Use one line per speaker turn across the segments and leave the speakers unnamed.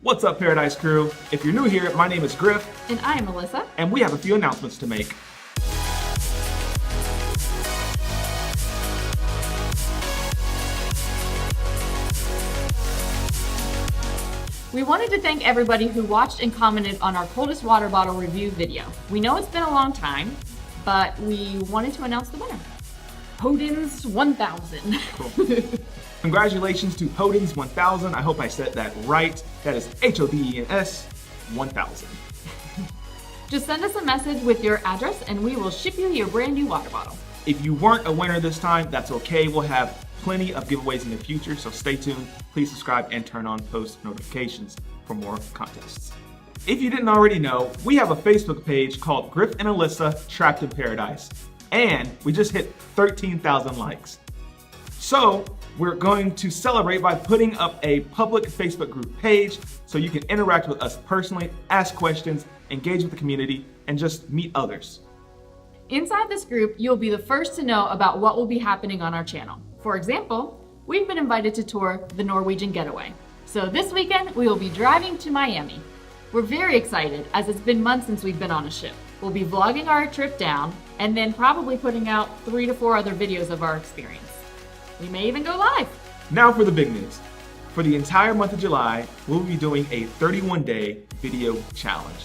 What's up, Paradise Crew? If you're new here, my name is Griff.
And I am Alyssa.
And we have a few announcements to make.
We wanted to thank everybody who watched and commented on our coldest water bottle review video. We know it's been a long time, but we wanted to announce the winner. Hodens 1000.
Cool. Congratulations to Hodens 1000. I hope I said that right. That is HODENS 1000.
Just send us a message with your address and we will ship you your brand new water bottle.
If you weren't a winner this time, that's okay. We'll have plenty of giveaways in the future, so stay tuned. Please subscribe and turn on post notifications for more contests. If you didn't already know, we have a Facebook page called Griff and Alyssa Trapped in Paradise, and we just hit 13,000 likes. So we're going to celebrate by putting up a public Facebook group page so you can interact with us personally, ask questions, engage with the community, and just meet others.
Inside this group, you'll be the first to know about what will be happening on our channel. For example, we've been invited to tour the Norwegian Getaway. So this weekend, we will be driving to Miami. We're very excited as it's been months since we've been on a ship. We'll be vlogging our trip down and then probably putting out 3 to 4 other videos of our experience. We may even go live.
Now for the big news. For the entire month of July, we'll be doing a 31-day video challenge.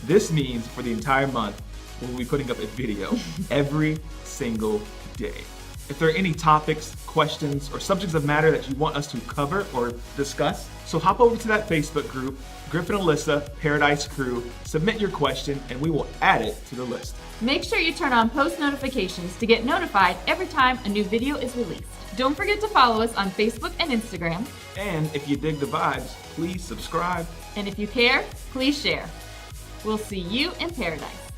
This means for the entire month, we'll be putting up a video every single day. If there are any topics, questions, or subjects of matter that you want us to cover or discuss, so hop over to that Facebook group, Griff and Alyssa Paradise Crew, submit your question, and we will add it to the list.
Make sure you turn on post notifications to get notified every time a new video is released. Don't forget to follow us on Facebook and Instagram.
And if you dig the vibes, please subscribe.
And if you care, please share. We'll see you in paradise.